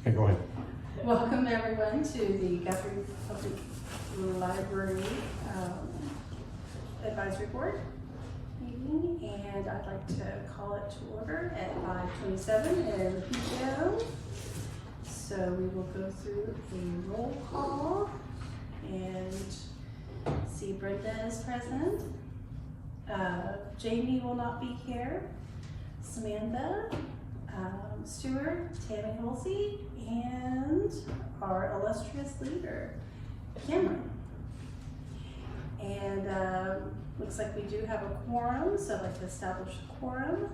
Okay, go ahead. Welcome everyone to the Guthrie Public Library Advisory Board meeting, and I'd like to call it to order at 5:27 in p.m. So we will go through a roll call and see Brenda is present. Jamie will not be here. Samantha, Stuart, Tammy Halsey, and our illustrious leader, Cameron. And looks like we do have a quorum, so I'd like to establish a quorum.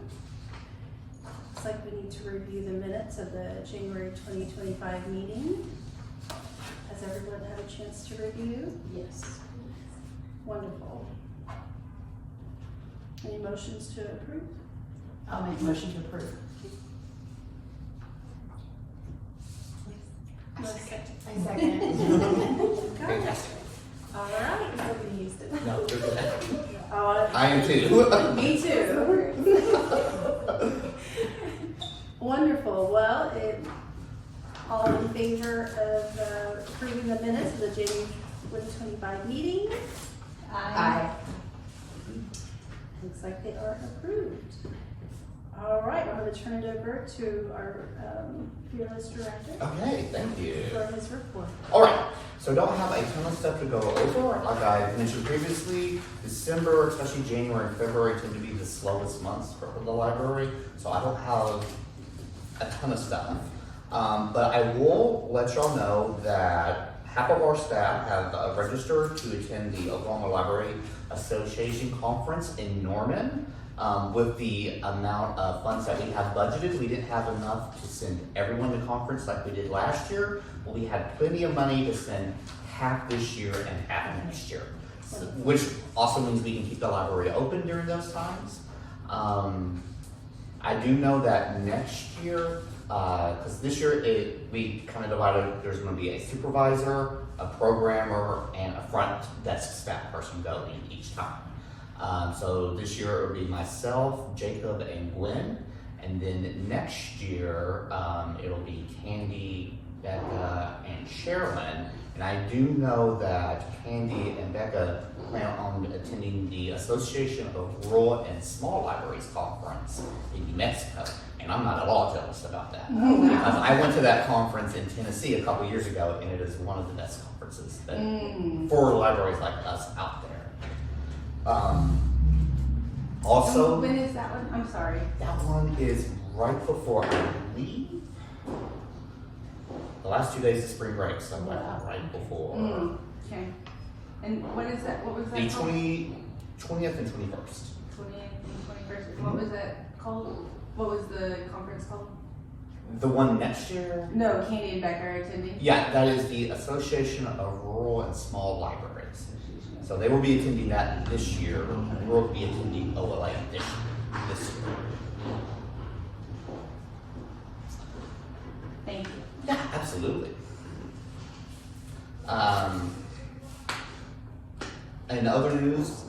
Looks like we need to review the minutes of the January 2025 meeting. Has everyone had a chance to review? Yes. Wonderful. Any motions to approve? I'll make a motion to approve. I second. I second. Got it. All right. Nobody used it. No, you're good. I am too. Me too. Wonderful. Well, all in favor of approving the minutes of the January 2025 meeting? Aye. Looks like they are approved. All right, I'm going to turn it over to our fearless director Okay, thank you. for his report. All right, so I don't have a ton of stuff to go over. Like I mentioned previously, December, especially January and February, tend to be the slowest months for the library, so I don't have a ton of stuff. But I will let y'all know that half of our staff have registered to attend the Oklahoma Library Association Conference in Norman. With the amount of funds that we have budgeted, we didn't have enough to send everyone to conference like we did last year, but we had plenty of money to send half this year and half next year, so, which also means we can keep the library open during those times. I do know that next year, because this year we kind of divided, there's going to be a supervisor, a programmer, and a front desk staff person going each time. So this year it will be myself, Jacob, and Gwen, and then next year it'll be Candy, Becca, and Sherilyn. And I do know that Candy and Becca plan on attending the Association of Rural and Small Libraries Conference in New Mexico, and I'm not at all jealous about that. Because I went to that conference in Tennessee a couple years ago, and it is one of the best conferences that, for libraries like us out there. Also, When is that one? I'm sorry. that one is right before, I believe, the last 2 days of spring break, so right before Okay. And what is that? What was that the called? 20th and 21st. 20th and 21st. What was that called? What was the conference called? The one next year? No, Candy and Becca are attending. Yeah, that is the Association of Rural and Small Libraries. So they will be attending that this year, and we'll be attending OLA this year. Thank you. Yeah, absolutely. In other news,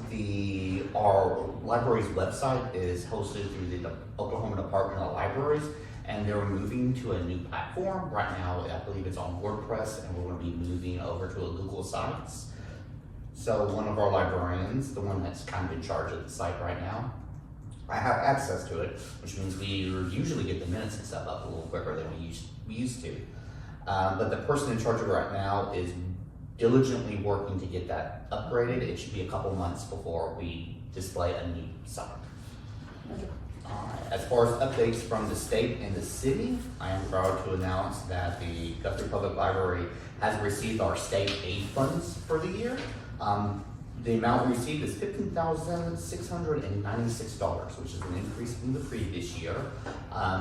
our library's website is hosted through the Oklahoma Department of Libraries, and they're moving to a new platform. Right now, I believe it's on WordPress, and we're going to be moving over to a Google Sites. So one of our librarians, the one that's kind of in charge of the site right now, I have access to it, which means we usually get the minutes and stuff up a little quicker than we used to. But the person in charge of it right now is diligently working to get that upgraded. It should be a couple months before we display a new site. As far as updates from the state and the city, I am proud to announce that the Guthrie Public Library has received our state aid funds for the year. The amount received is $15,696, which is an increase from the previous year.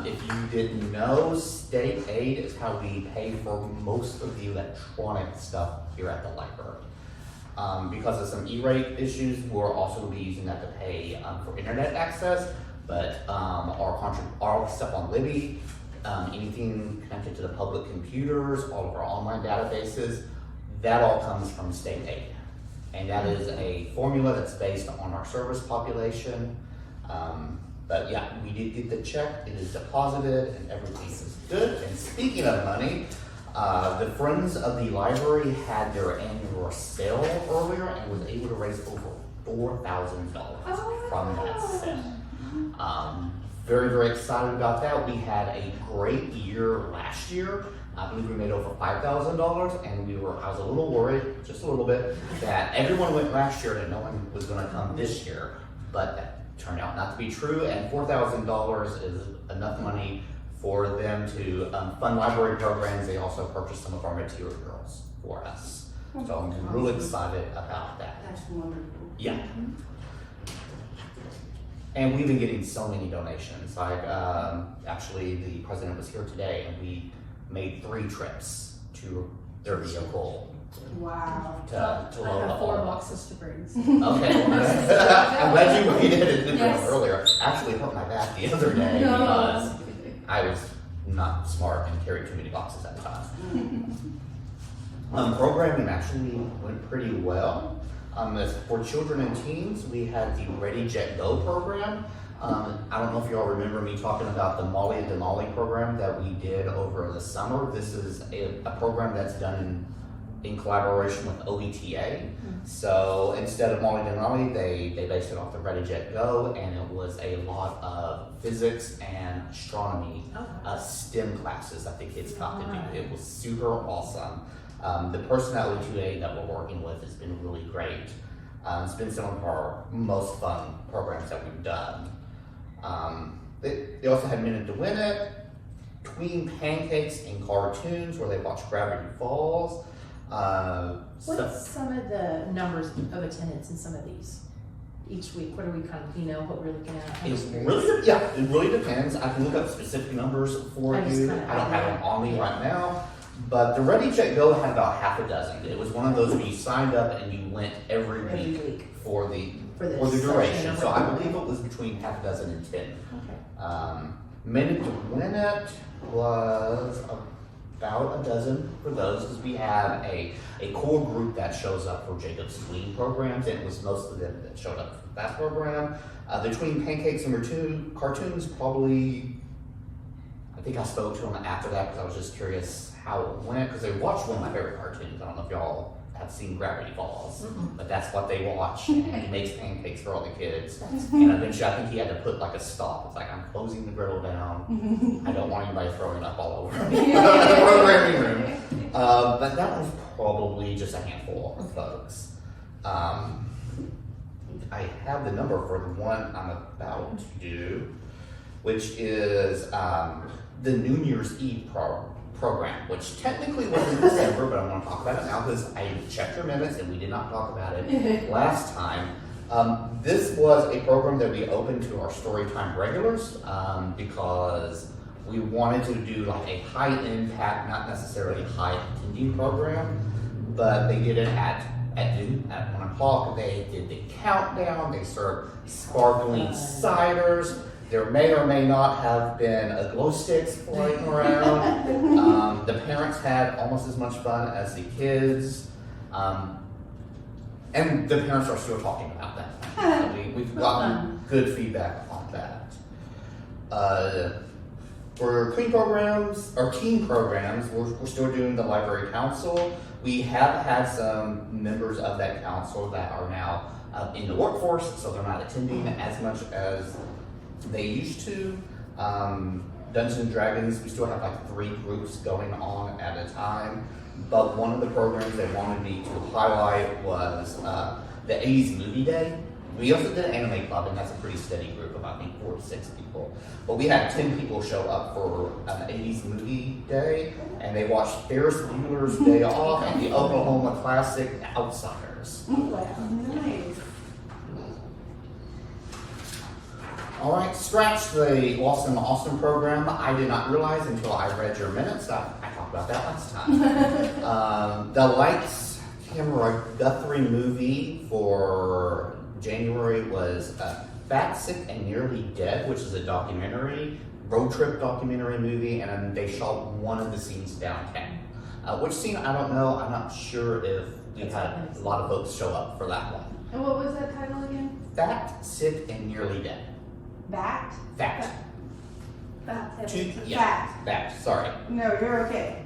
If you didn't know, state aid is how we pay for most of the electronic stuff here at the library. Because of some E-rate issues, we're also going to be using that to pay for internet access, but our stuff on Libby, anything connected to the public computers, all of our online databases, that all comes from state aid. And that is a formula that's based on our service population. But yeah, we did get the check, it is deposited, and everything is good. And speaking of money, the Friends of the Library had their annual sale earlier and was able to raise over $4,000 from that sale. Very, very excited about that. We had a great year last year. I believe we made over $5,000, and I was a little worried, just a little bit, that everyone went last year and no one was gonna come this year. But that turned out not to be true, and $4,000 is enough money for them to fund library programs. They also purchased some of our materials for us. So I'm really excited about that. That's wonderful. Yeah. And we've been getting so many donations. Like, actually, the president was here today, and we made 3 trips to their vehicle Wow. to I load have up 4 all. boxes to bring. Okay, well, I'm glad you waited and did Yes. it earlier. Actually, it hurt my back the other day No. because I was not smart and carried too many boxes at a time. Programming actually went pretty well. As for children and teens, we had the Ready, Jet, Go program. I don't know if you all remember me talking about the Molly and Denali program that we did over the summer. This is a program that's done in collaboration with OETA. So instead of Molly Denali, they based it off the Ready, Jet, Go, and it was a lot of physics and astronomy STEM classes that the kids got to do. It was super awesome. The person at OETA that we're working with has been really great. It's been some of our most fun programs that we've done. They also had Minute to Win It, Tween Pancakes and Cartoons, where they watched Gravity Falls. What's some of the numbers of attendance in some of these each week? What are we kind of, what we're looking at? I'm just curious. It really depends. I can look up specific numbers for I just you. kinda- I don't have them on me right now. But the Ready, Check, Go had about half a dozen. It was one of those where you signed up and you went every Every week week. for the For the duration. session. So I believe it was between half a dozen and 10. Okay. Minute to Win It was about a dozen for those, because we have a core group that shows up for Jacob's Tween programs, and it was most of them that showed up for that program. The Tween Pancakes and Cartoons, probably, I think I spoke to them after that because I was just curious how it went, because they watched one of my favorite cartoons. I don't know if y'all have seen Gravity Falls, but that's what they watch, and he makes pancakes for all the kids. And eventually I think he had to put like a stop. It's like, I'm closing the griddle down. I don't want anybody throwing up all over the programming room. But that was probably just a handful of folks. I have the number for the one I'm about to do, which is the New Year's Eve program, which technically was in December, but I'm going to talk about it now because I checked your minutes and we did not talk about it last time. This was a program that we opened to our Storytime regulars because we wanted to do like a high impact, not necessarily high attending program, but they did it at noon, at 1 o'clock. They did the countdown, they served sparkling ciders. There may or may not have been a glow sticks flying around. The parents had almost as much fun as the kids. And the parents are still talking about that. We've gotten good feedback on that. For teen programs, we're still doing the library council. We have had some members of that council that are now in the workforce, so they're not attending as much as they used to. Dungeons and Dragons, we still have like 3 groups going on at a time. But one of the programs they wanted me to highlight was the 80s Movie Day. We also did an anime club, and that's a pretty steady group of, I think, 4 to 6 people. But we had 10 people show up for an 80s Movie Day, and they watched Ferris Bueller's Day Off and the Oklahoma classic Outsiders. Oh, wow. Nice. All right, scratch the Lost in Austin program. I did not realize until I read your minutes. I talked about that last time. The Lights, Camera, Guthrie movie for January was Fat, Sick, and Nearly Dead, which is a documentary, road trip documentary movie, and they shot one of the scenes downtown. Which scene, I don't know. I'm not sure if we had a lot of folks show up for that one. And what was that title again? Fat, Sick, and Nearly Dead. Bat? Fact. Bat. Yeah. Fact. Sorry. No, you're okay.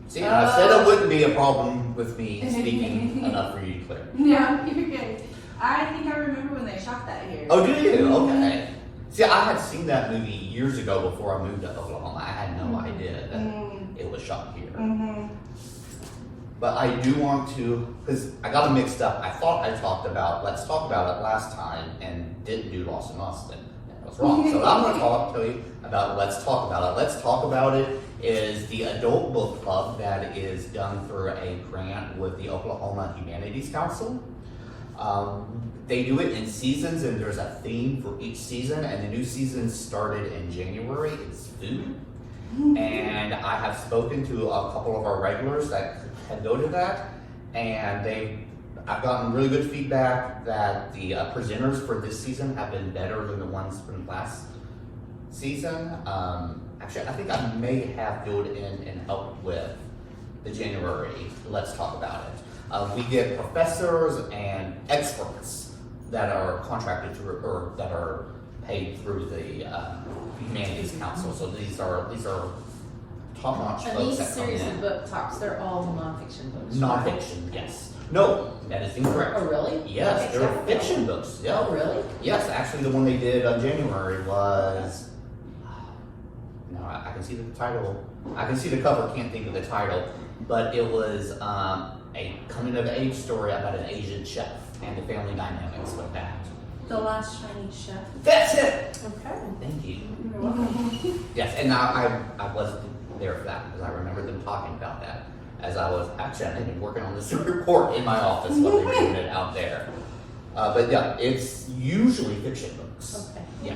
See, I said it wouldn't be a problem with me speaking enough for you to clear. No, you're good. I think I remember when they shot that here. Oh, do you? Okay. See, I had seen that movie years ago before I moved to Oklahoma. I had no idea that it was shot here. Mm-hmm. But I do want to, because I got it mixed up. I thought I talked about Let's Talk About It last time and didn't do Lost in Austin. That was wrong. So I'm going to tell you about Let's Talk About It. Let's Talk About It is the adult book club that is done through a grant with the Oklahoma Humanities Council. They do it in seasons, and there's a theme for each season, and the new season started in January. It's food. And I have spoken to a couple of our regulars that go to that, and I've gotten really good feedback that the presenters for this season have been better than the ones from last season. Actually, I think I may have filled in and helped with the January Let's Talk About It. We get professors and experts that are contracted through, or that are paid through the Humanities Council. So these are top-notch And folks these that come series in. of book talks, they're all nonfiction books. Nonfiction, yes. No, that is incorrect. Oh, really? Yes, Okay, they're fiction books. Yeah. Oh, really? Yes, actually, the one they did on January was. No, I can see the title. I can see the cover. Can't think of the title, but it was a coming-of-age story about an Asian chef and the family dynamics with that. The Last Chinese Chef. That's it. Okay. Thank you. You're welcome. Yes, and now I wasn't there for that because I remember them talking about that as I was actually I've been working on this report in my office while they were doing it out there. But yeah, it's usually fiction books. Okay. Yeah.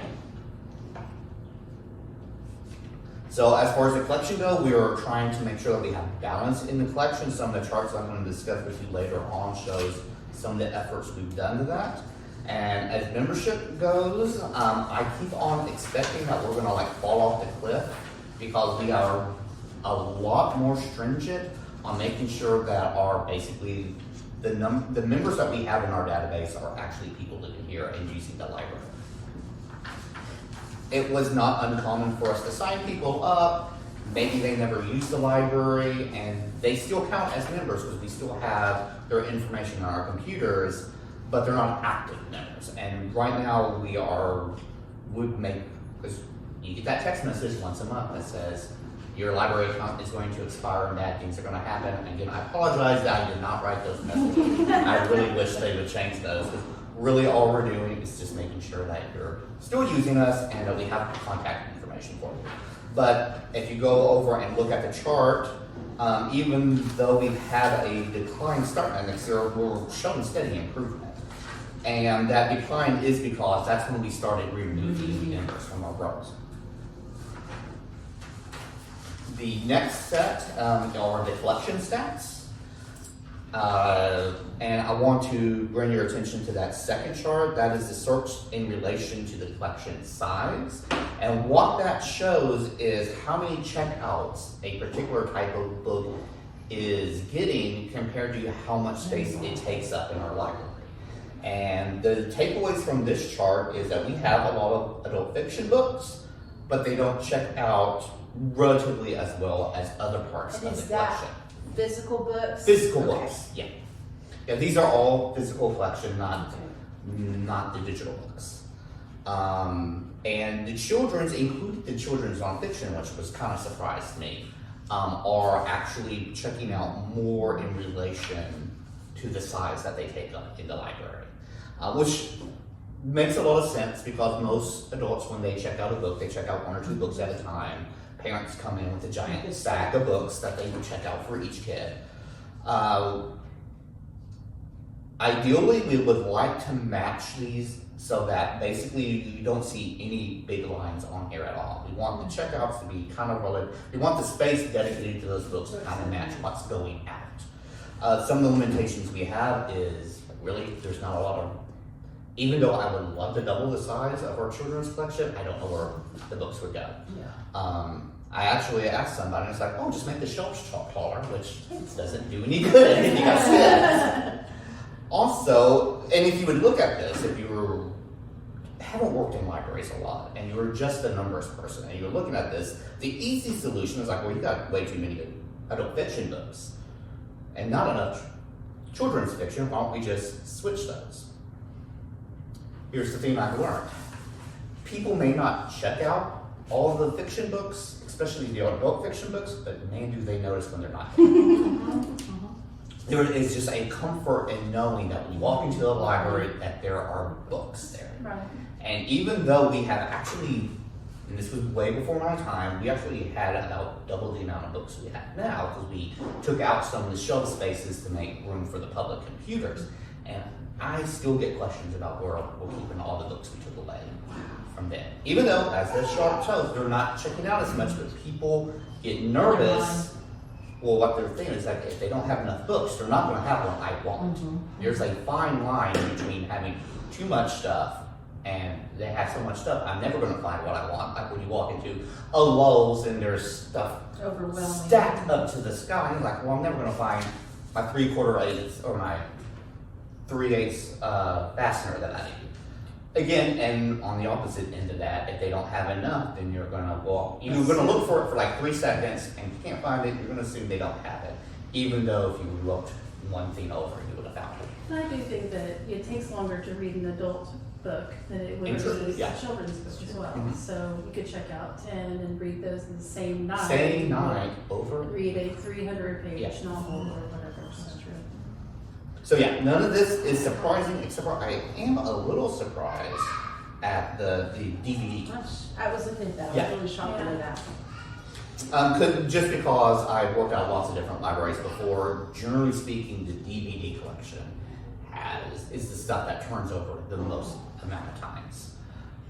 So as far as the collection go, we are trying to make sure that we have balance in the collection. Some of the charts I'm going to discuss with you later on shows some of the efforts we've done to that. And as membership goes, I keep on expecting that we're going to fall off the cliff because we are a lot more stringent on making sure that our basically the members that we have in our database are actually people living here and using the library. It was not uncommon for us to sign people up. Maybe they never used the library, and they still count as members because we still have their information on our computers, but they're not active members. And right now because you get that text message once a month that says your library account is going to expire and bad things are going to happen. And again, I apologize that I did not write those messages. I really wish they would change those. Really all we're doing is just making sure that you're still using us and that we have contact information for you. But if you go over and look at the chart, even though we've had a decline starting next year, we're showing steady improvement. And that decline is because that's when we started removing members from our rows. The next set are the collection stats. And I want to bring your attention to that second chart. That is the search in relation to the collection size. And what that shows is how many checkouts a particular type of book is getting compared to how much space it takes up in our library. And the takeaways from this chart is that we have a lot of adult fiction books, but they don't check out relatively as well as other parts And of is the collection. Physical books? Physical Okay. books, yeah. Yeah, these are all physical collection, not the digital books. And the children's, including the children's nonfiction, which was kind of surprised me, are actually checking out more in relation to the size that they take up in the library, which makes a lot of sense because most adults, when they check out a book, they check out 1 or 2 books at a time. Parents come in with a giant stack of books that they can check out for each kid. Ideally, we would like to match these so that basically you don't see any big lines on here at all. We want the checkouts to be kind of relative. We want the space dedicated to those books to kind of match what's going out. Some of the limitations we have is really there's not a lot of, even though I would love to double the size of our children's collection, I don't know where the books would go. Yeah. I actually asked somebody, and it's like, oh, just make the shelves taller, which doesn't do any good if you got kids. Also, and if you would look at this, if you haven't worked in libraries a lot and you're just a numbers person and you're looking at this, the easy solution is like, well, you got way too many adult fiction books and not enough children's fiction. Why don't we just switch those? Here's the thing I've learned. People may not check out all the fiction books, especially the adult fiction books, but man, do they notice when they're not there. There is just a comfort in knowing that when you walk into the library that there are books there. Right. And even though we have actually, and this was way before my time, we actually had about double the amount of books we have now because we took out some of the shelf spaces to make room for the public computers. And I still get questions about where we're keeping all the books we took away from them. Even though, as the chart shows, they're not checking out as much, but people get nervous. Well, what they're thinking is that if they don't have enough books, they're not going to have what I want. There's a fine line between having too much stuff and they have so much stuff, I'm never going to find what I want. Like when you walk into a Lowe's and there's stuff stacked up to the sky, and you're like, well, I'm never going to find my 3/4 or my 3/8 fastener that I need. Again, and on the opposite end of that, if they don't have enough, then you're going to walk. You're going to look for it for like 3 seconds, and if you can't find it, you're going to assume they don't have it. Even though if you looked one thing over, you would have found it. And I do think that it takes longer to read an adult book than it would read a children's book as well. Mm-hmm. So you could check out 10 and read those in the same night. Same night over. Read a 300-page novel or whatever. That's true. So yeah, none of this is surprising, except for I am a little surprised at the DVD. I was looking at that. I was really shocked at that. Just because I've worked out lots of different libraries before, generally speaking, the DVD collection is the stuff that turns over the most amount of times.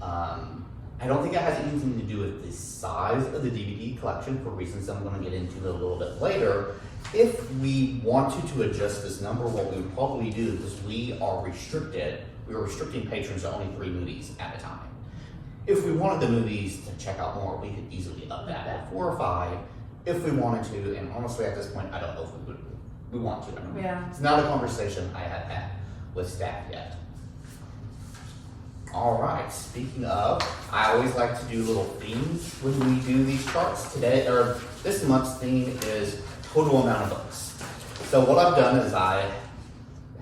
I don't think it has anything to do with the size of the DVD collection for reasons I'm going to get into a little bit later. If we wanted to adjust this number, what we would probably do is we are restricting patrons to only 3 movies at a time. If we wanted the movies to check out more, we could easily up that to 4 or 5 if we wanted to. And honestly, at this point, I don't know if we want to. It's not a conversation I have had with staff yet. All right, speaking of, I always like to do little themes when we do these charts. This month's theme is total amount of books. So what I've done is I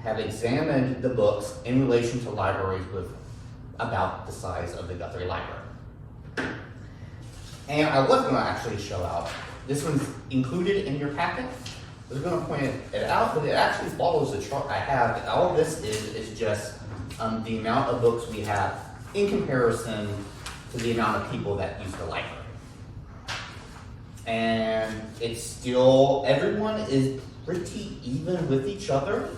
have examined the books in relation to libraries with about the size of the Guthrie Library. And I was going to actually show out, this one's included in your packet. I was going to point it out, but it actually follows the chart I have. All of this is just the amount of books we have in comparison to the amount of people that use the library. And it's still, everyone is pretty even with each other,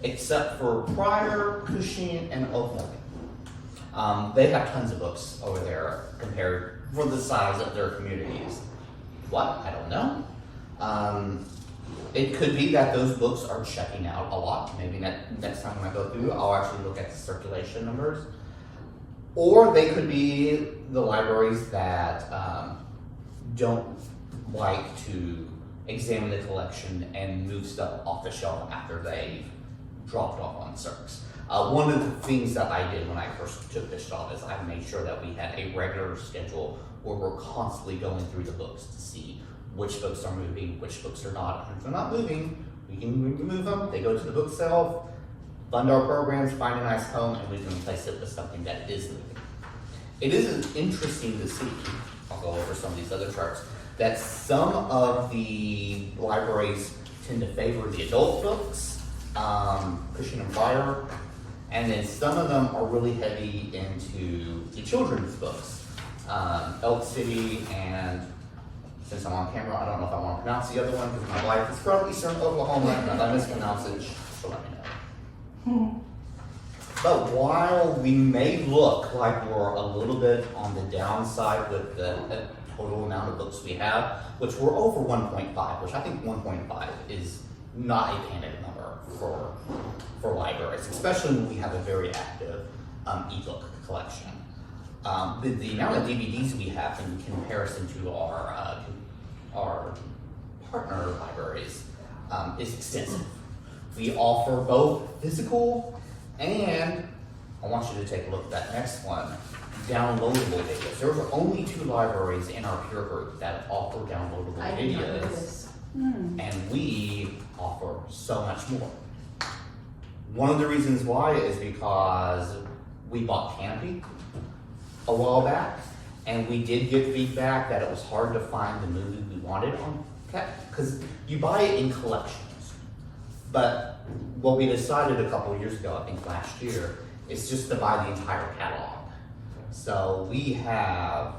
except for Pryor, Cushing, and Oakland. They have tons of books over there compared for the size of their communities. What? I don't know. It could be that those books are checking out a lot. Maybe next time when I go through, I'll actually look at the circulation numbers. Or they could be the libraries that don't like to examine the collection and move stuff off the shelf after they've dropped off on circs. One of the things that I did when I first took this job is I made sure that we had a regular schedule where we're constantly going through the books to see which books are moving, which books are not. And if they're not moving, we can remove them. They go to the book shelf, fund our programs, find a nice home, and we can replace it with something that is moving. It is interesting to see, I'll go over some of these other charts, that some of the libraries tend to favor the adult books, Cushing and Pryor, and then some of them are really heavy into the children's books. Elk City, and since I'm on camera, I don't know if I want to pronounce the other one because my wife is from Eastern Oklahoma, and if I mispronounce it, she'll let me know. But while we may look like we're a little bit on the downside with the total amount of books we have, which we're over 1.5, which I think 1.5 is not a panic number for libraries, especially when we have a very active ebook collection. The amount of DVDs we have in comparison to our partner libraries is extensive. We offer both physical and I want you to take a look at that next one, downloadable videos. There were only 2 libraries in our peer group that offer downloadable I did not know videos, this. and we offer so much more. One of the reasons why is because we bought Canopy a while back, and we did get feedback that it was hard to find the movie we wanted on because you buy it in collections. But what we decided a couple of years ago, I think last year, is just to buy the entire catalog. So we have,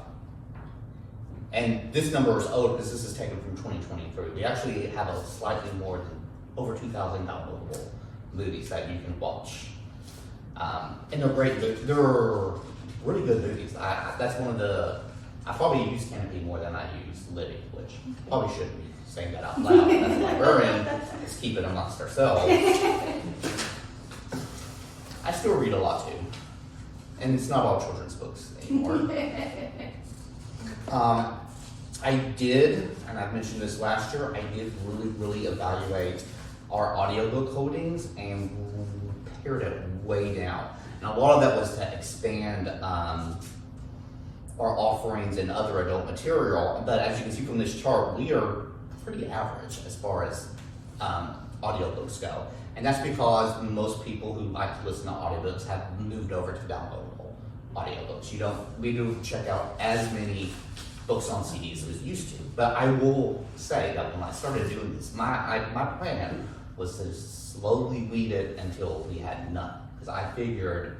and this number is old because this is taken from 2023. We actually have a slightly more than over 2,000 downloadable movies that you can watch. And they're great. They're really good movies. That's one of the, I probably use Canopy more than I use Libby, which probably shouldn't be saying that out loud as a librarian. Let's keep it amongst ourselves. I still read a lot too. And it's not all children's books anymore. I did, and I mentioned this last year, I did really evaluate our audiobook holdings and pared it way down. And a lot of that was to expand our offerings in other adult material. But as you can see from this chart, we are pretty average as far as audiobooks go. And that's because most people who like to listen to audiobooks have moved over to downloadable audiobooks. We don't check out as many books on CDs as we used to. But I will say that when I started doing this, my plan was to slowly weed it until we had none. Because I figured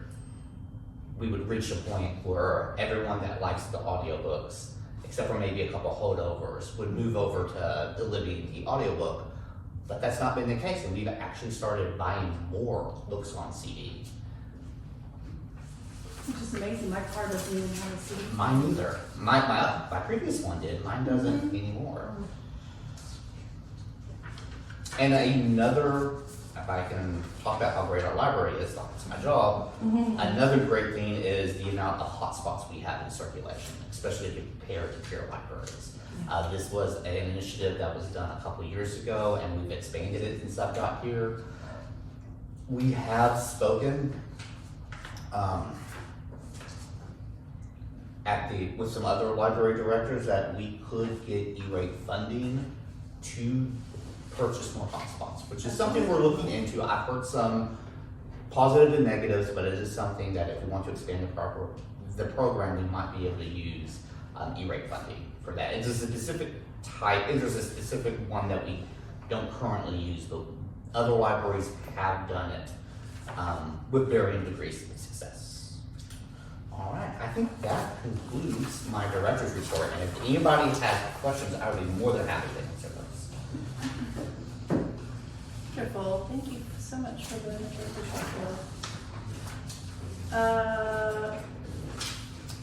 we would reach a point where everyone that likes the audiobooks, except for maybe a couple holdovers, would move over to the Libby the audiobook. But that's not been the case, and we've actually started buying more books on CD. Which is amazing. My car doesn't even have a CD. Mine neither. My previous one did. Mine doesn't anymore. And another, if I can talk about how great our library is, that's my job. Another great thing is the amount of hotspots we have in circulation, especially compared to peer libraries. This was an initiative that was done a couple years ago, and we've expanded it since I've got here. We have spoken with some other library directors that we could get E-rate funding to purchase more hotspots, which is something we're looking into. I've heard some positives and negatives, but it is something that if we want to expand the program, we might be able to use E-rate funding for that. It's a specific type, there's a specific one that we don't currently use, but other libraries have done it with varying degrees of success. All right, I think that concludes my director's report, and if anybody has questions, I would be more than happy to answer those. Wonderful. Thank you so much for the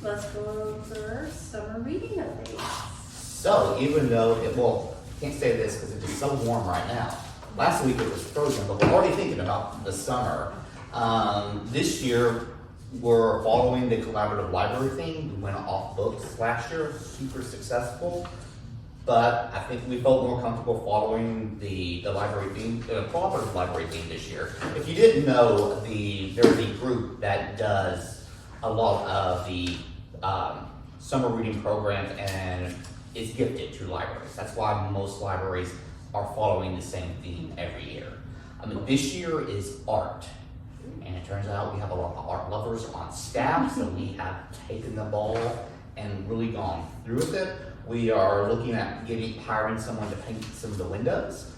let's go over summer reading updates. So even though can't say this because it's so warm right now. Last week it was frozen, but we're already thinking about the summer. This year we're following the collaborative library theme. We went off books last year, super successful. But I think we felt more comfortable following the library theme, the cooperative library theme this year. If you didn't know, there's a group that does a lot of the summer reading programs and is gifted to libraries. That's why most libraries are following the same theme every year. This year is art. And it turns out we have a lot of art lovers on staff, so we have taken the ball and really gone through with it. We are looking at hiring someone to paint some of the windows.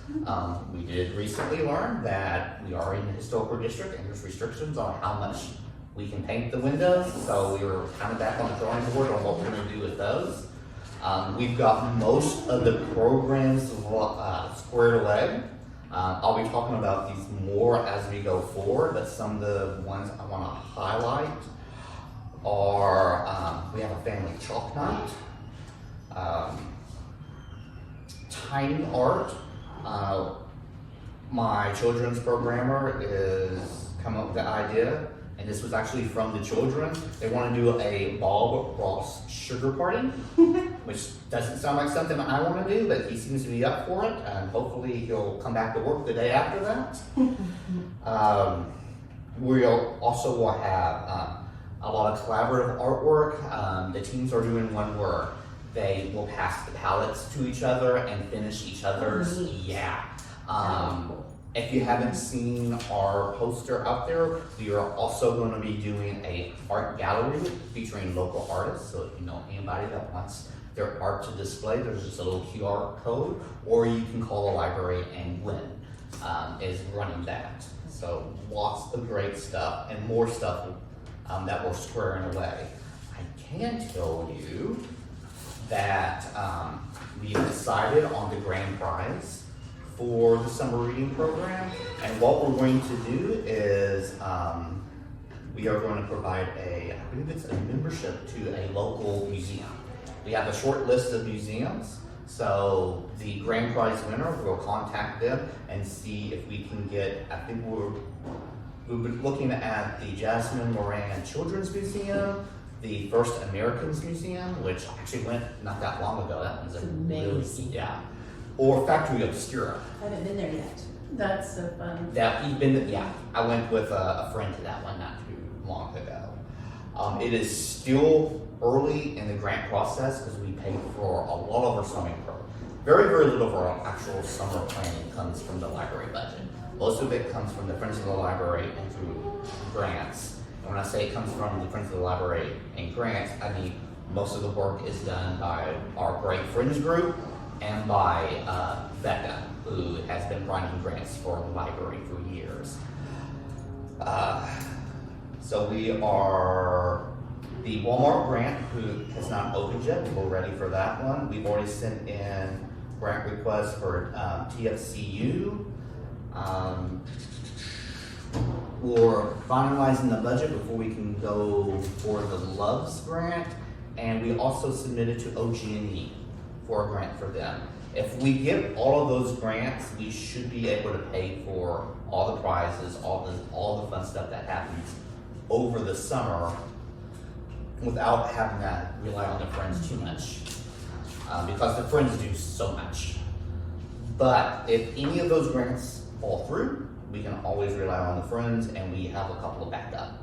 We did recently learn that we are in the historical district and there's restrictions on how much we can paint the windows, so we were kind of back on the drawing board on what we're going to do with those. We've got most of the programs squared away. I'll be talking about these more as we go forward, but some of the ones I want to highlight are, we have a family chalk night, tiny art. My children's programmer is coming up with the idea, and this was actually from the children. They want to do a Bob Ross sugar party, which doesn't sound like something I want to do, but he seems to be up for it, and hopefully he'll come back to work the day after that. we'll also will have a lot of collaborative artwork. The teams are doing one where they will pass the palettes to each other and finish each other's. Yeah. If you haven't seen our poster out there, we are also going to be doing a art gallery featuring local artists. So if you know anybody that wants their art to display, there's just a little QR code, or you can call the library, and Gwen is running that. So lots of great stuff and more stuff that we're squaring away. I can tell you that we've decided on the grand prize for the summer reading program, and what we're going to do is we are going to provide I believe it's a membership to a local museum. We have a short list of museums, so the grand prize winner will contact them and see if we can get, I think we've been looking at the Jasmine Moran Children's Museum, the First Americans Museum, which actually went not that long ago. That one's amazing. Really, yeah. Or Factory Obscura. I haven't been there yet. That's so fun. That you've been, yeah. I went with a friend to that one not too long ago. It is still early in the grant process because we paid for a lot of our swimming program. Very, very little of our actual summer planning comes from the library budget. Most of it comes from the Friends of the Library and through grants. And when I say it comes from the Friends of the Library and grants, I mean most of the work is done by our great Friends group and by Becca, who has been running grants for the library for years. So we are, the Walmart grant, who has not opened yet, we're ready for that one. We've already sent in grant requests for TFCU. We're finalizing the budget before we can go for the Loves grant, and we also submitted to OG&E for a grant for them. If we get all of those grants, we should be able to pay for all the prizes, all the fun stuff that happens over the summer without having to rely on the Friends too much, because the Friends do so much. But if any of those grants fall through, we can always rely on the Friends, and we have a couple of backup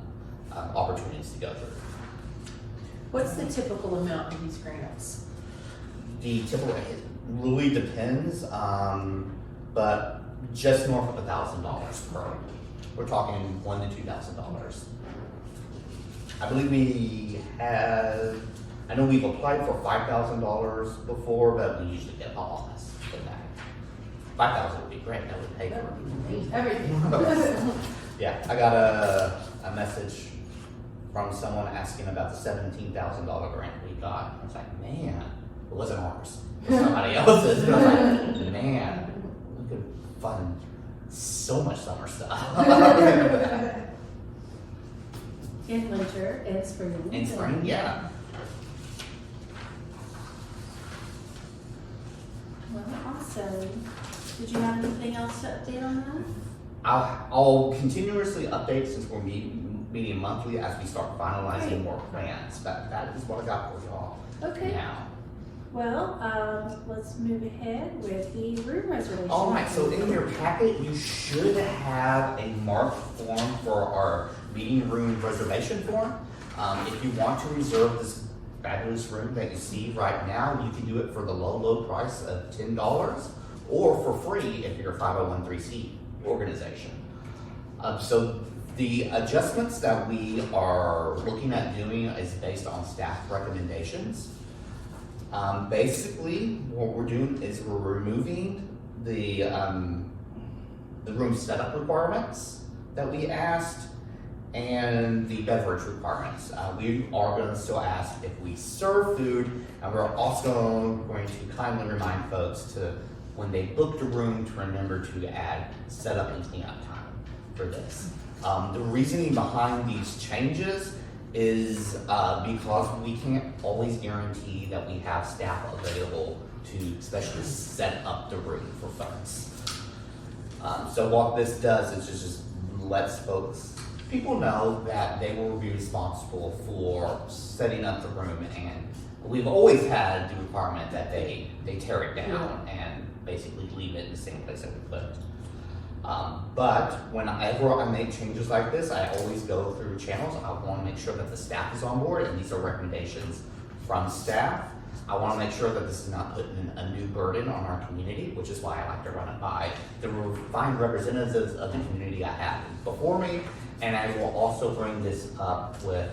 opportunities to go through. What's the typical amount of these grants? The typical, it really depends, but just north of $1,000 per. We're talking $1,000 to $2,000. I believe we have. I know we've applied for $5,000 before, but we usually get a lot less than that. $5,000 would be great. That would pay for Everything. Yeah, I got a message from someone asking about the $17,000 grant we got. I was like, man, it wasn't ours. It was somebody else's. And I was like, man, we could fund so much summer stuff. In winter and spring. In spring, yeah. Well, awesome. Did you have anything else to update on that? I'll continuously update since we're meeting monthly as we start finalizing more plans. That is what I got for y'all. Okay. Now. Well, let's move ahead with the room reservation. All right, so in your packet, you should have a marked form for our meeting room reservation form. If you want to reserve this fabulous room that you see right now, you can do it for the low price of $10, or for free if you're a 501(c) organization. So the adjustments that we are looking at doing is based on staff recommendations. Basically, what we're doing is we're removing the room setup requirements that we asked and the beverage requirements. We are going to still ask if we serve food, and we're also going to kindly remind folks to, when they book the room, to remember to add setup and cleanup time for this. The reasoning behind these changes is because we can't always guarantee that we have staff available to especially set up the room for folks. So what this does is just lets people know that they will be responsible for setting up the room, and we've always had the requirement that they tear it down and basically leave it in the same place that we put it. But whenever I make changes like this, I always go through channels. I want to make sure that the staff is on board, and these are recommendations from staff. I want to make sure that this is not putting a new burden on our community, which is why I like to run it by the fine representatives of the community I have before me. And I will also bring this up with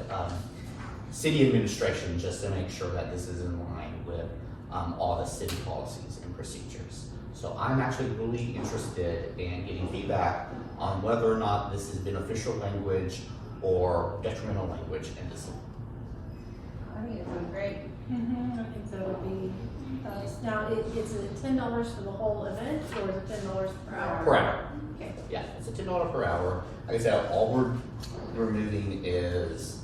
city administration just to make sure that this is in line with all the city policies and procedures. So I'm actually really interested in getting feedback on whether or not this is beneficial language or detrimental language in this. I think it sounds great. I think that would be nice. Now, is it $10 for the whole event, or is it $10 per hour? Per hour. Okay. Yeah, it's a $10 per hour. Like I said, all we're removing is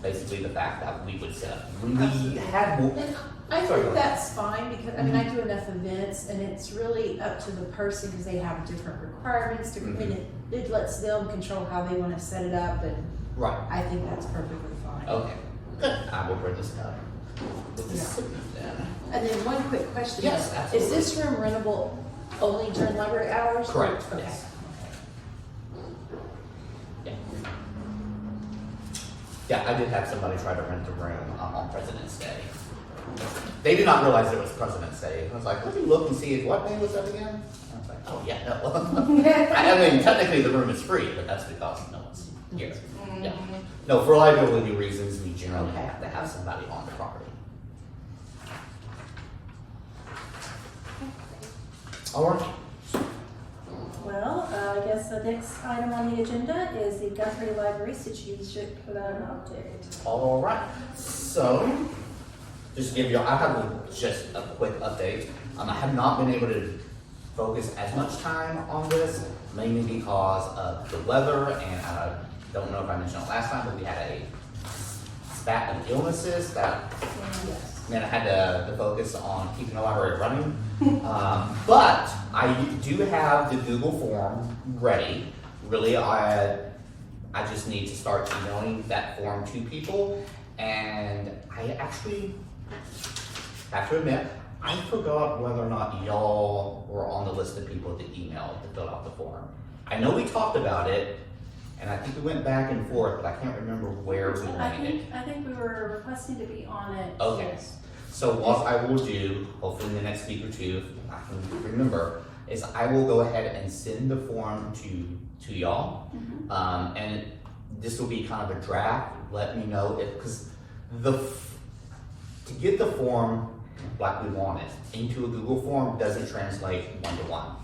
basically the fact that we would set up. When we had more, And I think that's fine because, I mean, I do enough events and it's really up to the person because they have different requirements, and it lets them control how they want to set it up, and right. I think that's perfectly fine. Okay, good. I will bring this up with the city then. And then one quick question. Yes, absolutely. Is this room rentable only during library hours? Correct, Okay. yes. Yeah, I did have somebody try to rent a room on President's Day. They did not realize it was President's Day. I was like, let me look and see what day was that again? I was like, oh yeah, no. I mean, technically the room is free, but that's because no one's here. Yeah. No, for liability reasons, we generally have to have somebody on the property. All right. Well, I guess the next item on the agenda is the Guthrie Library Situation Plan Update. All right. So, just to give you, I have just a quick update. I have not been able to focus as much time on this, mainly because of the weather, and I don't know if I mentioned it last time, but we had a spat of illnesses that then I had to focus on keeping the library running. But I do have the Google form ready. Really, I just need to start emailing that form to people. And I actually have to admit, I forgot whether or not y'all were on the list of people to email to fill out the form. I know we talked about it, and I think we went back and forth, but I can't remember where we landed. I think we were requesting to be on it. Okay. Yes. So what I will do, hopefully in the next week or two, if I can remember, is I will go ahead and send the form to y'all. And this will be kind of a draft. Let me know if, because to get the form like we want it into a Google form doesn't translate one-to-one.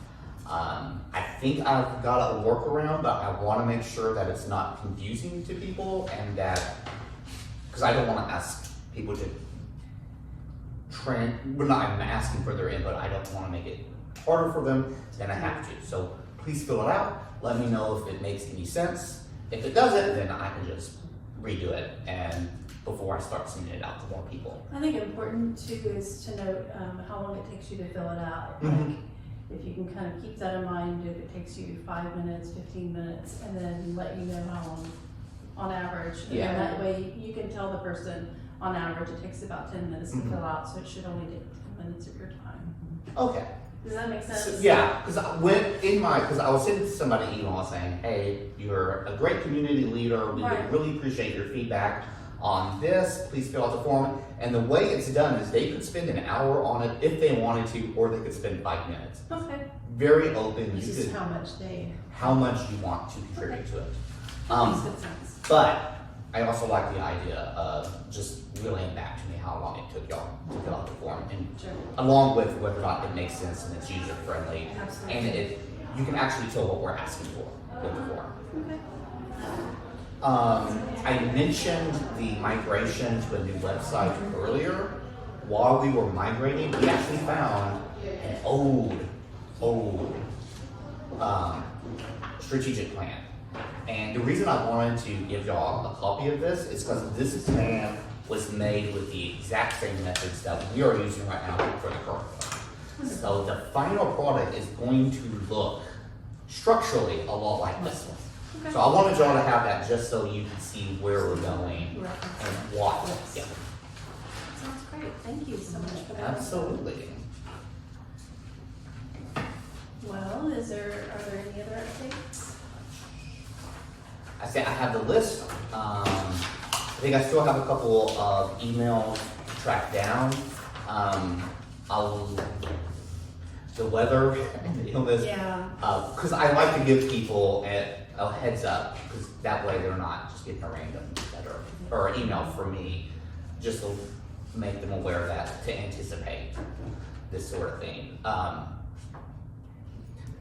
I think I've got a workaround, but I want to make sure that it's not confusing to people, and that, because I don't want to ask people to I'm asking for their input. I don't want to make it harder for them than I have to. So please fill it out. Let me know if it makes any sense. If it doesn't, then I can just redo it, and before I start sending it out to more people. I think important too is to note how long it takes you to fill it out. Like, if you can kind of keep that in mind, if it takes you 5 minutes, 15 minutes, and then let you know how long on average. Yeah. And that way you can tell the person on average it takes about 10 minutes to fill out, so it should only take 10 minutes of your time. Okay. Does that make sense? So, yeah, because I was sending somebody an email saying, hey, you're a great community leader. We would really appreciate your feedback on this. Please fill out the form. And the way it's done is they could spend an hour on it if they wanted to, or they could spend 5 minutes. Okay. Very open. This is how much you want to contribute to it. Makes good sense. But I also like the idea of just relaying back to me how long it took y'all to fill out the form, and along with whether or not it makes sense and it's user friendly, and you can actually tell what we're asking for with the form. I mentioned the migration to a new website earlier. While we were migrating, we actually found an old strategic plan. And the reason I wanted to give y'all a copy of this is because this plan was made with the exact same methods that we are using right now for the current one. So the final product is going to look structurally a lot like this one. Okay. So I wanted y'all to have that just so you can see where we're going and what. Yeah. Sounds great. Thank you so much for that. Absolutely. Well, is are there any other updates? I say I have the list. I think I still have a couple of emails to track down. The weather and the illness. Yeah. Because I like to give people a heads up, because that way they're not just getting a random letter or an email from me, just to make them aware of that, to anticipate this sort of thing.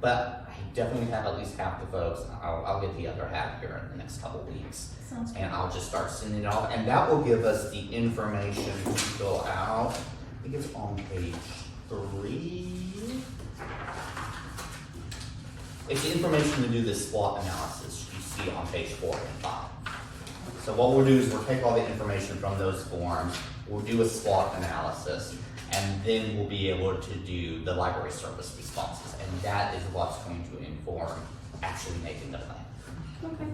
But I definitely have at least half the folks. I'll get the other half here in the next couple weeks. Sounds good. And I'll just start sending it off, and that will give us the information to fill out. I think it's on page 3. It's the information to do this SWOT analysis you see on page 4 and 5. So what we'll do is we'll take all the information from those forms, we'll do a SWOT analysis, and then we'll be able to do the library service responses. And that is what's going to inform actually making the plan. Okay.